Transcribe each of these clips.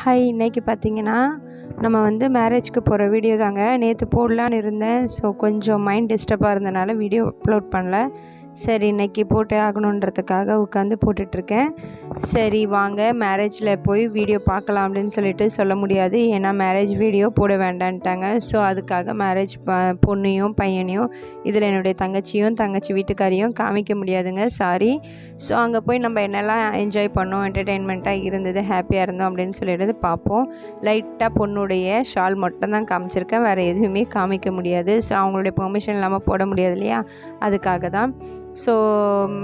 Hi, இன்னைக்கு பார்த்தீங்கன்னா நம்ம வந்து மேரேஜ்க்கு போகிற வீடியோ தாங்க. நேற்று போடலான்னு இருந்தேன். ஸோ கொஞ்சம் மைண்ட் டிஸ்டர்பாக இருந்தனால வீடியோ அப்லோட் பண்ணல. சரி, இன்றைக்கி போட்டே ஆகணுன்றதுக்காக உட்காந்து போட்டுட்ருக்கேன். சரி வாங்க மேரேஜில் போய் வீடியோ பார்க்கலாம் அப்படின்னு சொல்லிட்டு சொல்ல முடியாது. ஏன்னா மேரேஜ் வீடியோ போட வேண்டான்ட்டாங்க. ஸோ அதுக்காக மேரேஜ் பொண்ணையும் பையனையும் இதில் என்னுடைய தங்கச்சி வீட்டுக்காரையும் காமிக்க முடியாதுங்க, சாரி. ஸோ அங்கே போய் நம்ம என்னெல்லாம் என்ஜாய் பண்ணோம், என்டர்டெயின்மெண்ட்டாக இருந்தது, ஹாப்பியாக இருந்தோம் அப்படின்னு சொல்லிட்டு பார்ப்போம். லைட்டாக பொண்ணுடைய ஷால் மட்டும் தான் காமிச்சிருக்கேன், வேறு எதுவுமே காமிக்க முடியாது. ஸோ அவங்களுடைய பெர்மிஷன் இல்லாமல் போட முடியாது இல்லையா, அதுக்காக தான். ஸோ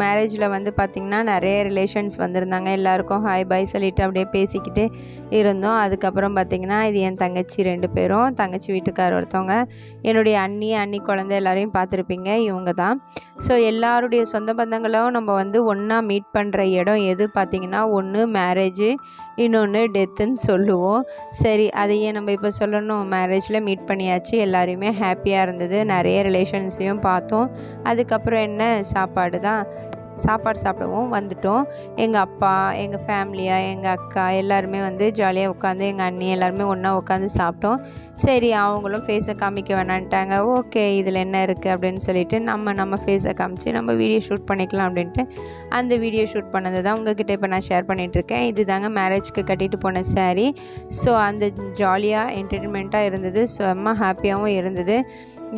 மேரேஜில் வந்து பார்த்திங்கன்னா நிறைய ரிலேஷன்ஸ் வந்திருந்தாங்க. எல்லாேருக்கும் ஹாய் பாய் சொல்லிவிட்டு அப்படியே பேசிக்கிட்டே இருந்தோம். அதுக்கப்புறம் பார்த்திங்கன்னா இது என் தங்கச்சி 2 பேரும், தங்கச்சி வீட்டுக்கார் ஒருத்தவங்க, என்னுடைய அண்ணி குழந்தை எல்லாரையும் பார்த்துருப்பீங்க, இவங்க தான். ஸோ எல்லாருடைய சொந்த பந்தங்களும் நம்ம வந்து ஒன்றா மீட் பண்ணுற இடம் எது பார்த்திங்கன்னா, ஒன்று மேரேஜு, இன்னொன்று டெத்துன்னு சொல்லுவோம். சரி, அதையே நம்ம இப்போ சொல்லணும். மேரேஜில் மீட் பண்ணியாச்சு, எல்லாரையுமே ஹாப்பியாக இருந்தது, நிறைய ரிலேஷன்ஸையும் பார்த்தோம். அதுக்கப்புறம் என்ன, சாப்பாடு தான். சாப்பாடு சாப்பிடவும் வந்துட்டோம். எங்கள் அப்பா, எங்கள் ஃபேமிலியாக, எங்கள் அக்கா எல்லாருமே வந்து ஜாலியாக உட்காந்து, எங்கள் அண்ணி எல்லாருமே ஒன்றா உட்காந்து சாப்பிட்டோம். சரி, அவங்களும் ஃபேஸை காமிக்க வேணான்ட்டாங்க. ஓகே, இதில் என்ன இருக்குது அப்படின்னு சொல்லிட்டு நம்ம ஃபேஸை காமிச்சு நம்ம வீடியோ ஷூட் பண்ணிக்கலாம் அப்படின்ட்டு அந்த வீடியோ ஷூட் பண்ணது தான் உங்கள்கிட்ட இப்போ நான் ஷேர் பண்ணிகிட்ருக்கேன். இது தாங்க மேரேஜ்க்கு கட்டிட்டு போன சாரீ. ஸோ அந்த ஜாலியாக என்டர்டெயின்மெண்ட்டாக இருந்தது, செம்ம ஹாப்பியாகவும் இருந்தது.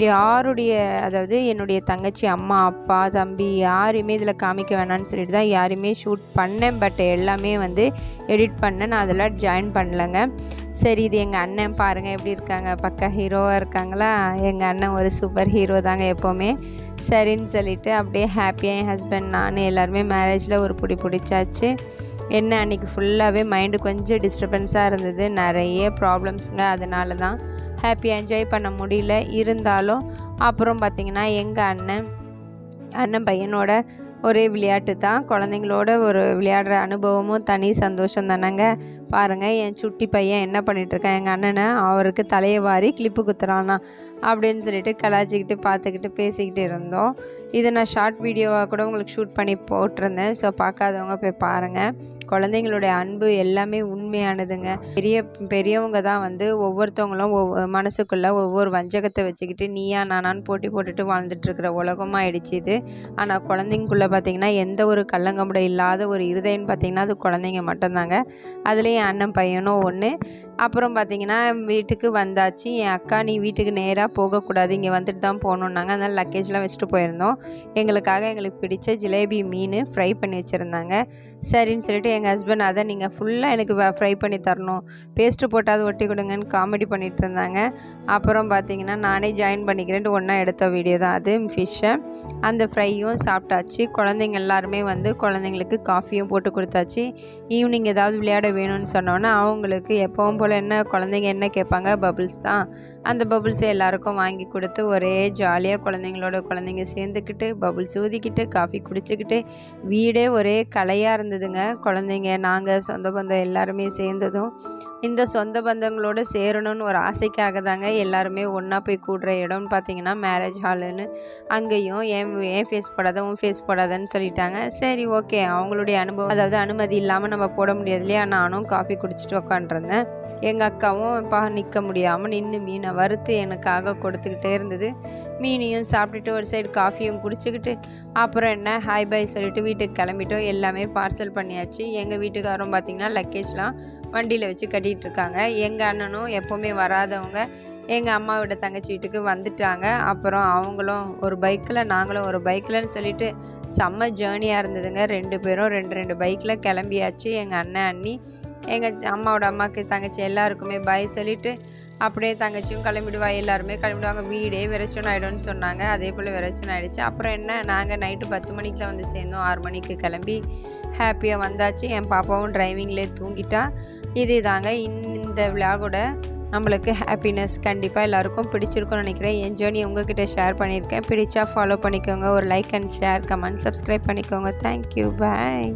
யாருடைய, அதாவது என்னுடைய தங்கச்சி அம்மா அப்பா தம்பி யாரையுமே இதில் காமிக்க வேணான்னு சொல்லிட்டு தான் யாரையுமே ஷூட் பண்ணேன். பட் எல்லாமே வந்து எடிட் பண்ணேன், நான் அதெல்லாம் ஜாயின் பண்ணலைங்க. சரி, இது எங்கள் அண்ணன் பாருங்கள் எப்படி இருக்காங்க, பக்கா ஹீரோவாக இருக்காங்களா. எங்கள் அண்ணன் ஒரு சூப்பர் ஹீரோ தாங்க எப்போவுமே. சரின்னு சொல்லிவிட்டு அப்படியே ஹாப்பியாக என் ஹஸ்பண்ட் நான் எல்லாருமே மேரேஜில் ஒரு பிடிச்சாச்சு. என்ன அன்றைக்கி ஃபுல்லாகவே மைண்டு கொஞ்சம் டிஸ்டர்பன்ஸாக இருந்தது, நிறைய ப்ராப்ளம்ஸுங்க. அதனால தான் ஹாப்பியாக என்ஜாய் பண்ண முடியல. இருந்தாலும் அப்புறம் பார்த்திங்கன்னா எங்கள் அண்ணன் பையனோட ஒரே விளையாட்டு தான், குழந்தைங்களோட ஒரு விளையாடுற அனுபவமும் தனி சந்தோஷம் தானேங்க. பாருங்கள், என் சுட்டி பையன் என்ன பண்ணிகிட்ருக்கேன், எங்கள் அண்ணனை அவருக்கு தலையை வாரி கிளிப்பு குத்துறானா அப்படின்னு சொல்லிட்டு கலாச்சிக்கிட்டு பார்த்துக்கிட்டு பேசிக்கிட்டு இருந்தோம். இதை நான் ஷார்ட் வீடியோவாக கூட உங்களுக்கு ஷூட் பண்ணி போட்டிருந்தேன். ஸோ பார்க்காதவங்க போய் பாருங்கள். குழந்தைங்களுடைய அன்பு எல்லாமே உண்மையானதுங்க. பெரியவங்க தான் வந்து ஒவ்வொருத்தவங்களும் மனசுக்குள்ளே ஒவ்வொரு வஞ்சகத்தை வச்சுக்கிட்டு நீயா நானான்னு போட்டி போட்டுட்டு வாழ்ந்துட்டுருக்கிற உலகமாக ஆயிடுச்சு இது. ஆனால் குழந்தைங்களுக்குள்ளே பார்த்திங்கன்னா எந்த ஒரு கள்ளங்கமுட இல்லாத ஒரு இருதயம்னு பார்த்திங்கன்னா அது குழந்தைங்க மட்டும்தாங்க. அதுலேயும் என் அண்ணன் பையனும் ஒன்று. அப்புறம் பார்த்திங்கன்னா வீட்டுக்கு வந்தாச்சு. என் அக்கா நீ வீட்டுக்கு நேராக போகக்கூடாது, இங்கே வந்துட்டு தான் போகணுன்னாங்க. அதனால் லக்கேஜ்லாம் வச்சுட்டு போயிருந்தோம். எங்களுக்கு பிடிச்ச ஜிலேபி மீன் ஃப்ரை பண்ணி வச்சுருந்தாங்க. சரின்னு சொல்லிட்டு எங்கள் ஹஸ்பண்ட் அதை நீங்கள் ஃபுல்லாக எனக்கு ஃப்ரை பண்ணி தரணும், பேஸ்ட்டு போட்டாவது ஒட்டி கொடுங்கன்னு காமெடி பண்ணிகிட்டு இருந்தாங்க. அப்புறம் பார்த்திங்கன்னா நானே ஜாயின் பண்ணிக்கிறேன்ட்டு ஒன்றா எடுத்த வீடியோ தான் அது. ஃபிஷ்ஷை அந்த ஃப்ரையும் சாப்பிட்டாச்சு. குழந்தைங்க எல்லாருமே வந்து குழந்தைங்களுக்கு காஃபியும் போட்டு கொடுத்தாச்சு. ஈவினிங் ஏதாவது விளையாட வேணும்னு சொன்னோன்னே அவங்களுக்கு எப்பவும் போல் என்ன குழந்தைங்க என்ன கேட்பாங்க, பபுள்ஸ் தான். அந்த பபுள்ஸை எல்லாருக்கும் வாங்கி கொடுத்து ஒரே ஜாலியாக குழந்தைங்க சேர்ந்துக்கிட்டு பபுள்ஸ் ஊதிக்கிட்டு காஃபி குடிச்சிக்கிட்டு வீடே ஒரே கலையாக இருந்ததுங்க. குழந்தைங்க நாங்கள் சொந்த பந்தம் எல்லாருமே சேர்ந்ததும் இந்த சொந்த பந்தங்களோடு சேரணும்னு ஒரு ஆசைக்காக தாங்க எல்லாருமே ஒன்றா போய் கூடுற இடம்னு பார்த்திங்கன்னா மேரேஜ் ஹாலுன்னு. அங்கேயும் ஏன் ஃபேஸ் போடாத உன் ஃபேஸ் போடாதன்னு சொல்லிட்டாங்க. சரி ஓகே, அவங்களுடைய அனுபவம், அதாவது அனுமதி இல்லாமல் நம்ம போட முடியாது இல்லையா. நானும் காஃபி குடிச்சிட்டு உக்காண்டிருந்தேன். எங்கள் அக்காவும் நிற்க முடியாமல் நின்று மீனை வறுத்து எனக்காக கொடுத்துக்கிட்டே இருந்தது. மீனையும் சாப்பிட்டுட்டு ஒரு சைடு காஃபியும் குடிச்சிக்கிட்டு அப்புறம் என்ன ஹாய் பாய் சொல்லிவிட்டு வீட்டுக்கு கிளம்பிட்டோம். எல்லாமே பார்சல் பண்ணியாச்சு. எங்கள் வீட்டுக்காரரும் பார்த்திங்கன்னா லக்கேஜ்லாம் வண்டியில் வச்சு கட்டிகிட்டு இருக்காங்க. எங்கள் அண்ணனும் எப்போவுமே வராதவங்க எங்கள் அம்மாவோட தங்கச்சி வீட்டுக்கு வந்துட்டாங்க. அப்புறம் அவங்களும் ஒரு பைக்கில் நாங்களும் ஒரு பைக்கில்னு சொல்லிட்டு செம்ம ஜேர்னியாக இருந்ததுங்க. 2 பேரும் 2 பைக்கில் கிளம்பியாச்சு. எங்கள் அண்ணன் அண்ணி எங்கள் அம்மாவோட அம்மாவுக்கு தங்கச்சி எல்லாருக்குமே பாய் சொல்லிவிட்டு அப்படியே தங்கச்சியும் கிளம்பிடுவா, எல்லாருமே கிளம்பிடுவாங்க. வீடே விரைச்சோன்னு ஆகிடும்னு சொன்னாங்க. அதே போல் விரைச்சோன்னு ஆகிடுச்சு. அப்புறம் என்ன, நாங்கள் நைட்டு 10 மணிக்கு வந்து சேர்ந்தோம். 6 மணிக்கு கிளம்பி ஹாப்பியாக வந்தாச்சு. என் பாப்பாவும் டிரைவிங்லேயே தூங்கிட்டா. இதே தாங்க இந்த விழாவோட நம்மளுக்கு ஹாப்பினஸ். கண்டிப்பாக எல்லாருக்கும் பிடிச்சிருக்கும்னு நினைக்கிறேன். என் ஜேர்னி உங்ககிட்ட ஷேர் பண்ணியிருக்கேன். பிடிச்சா ஃபாலோ பண்ணிக்கோங்க. ஒரு like and share, comment, subscribe பண்ணிக்கோங்க. தேங்க்யூ, பாய்.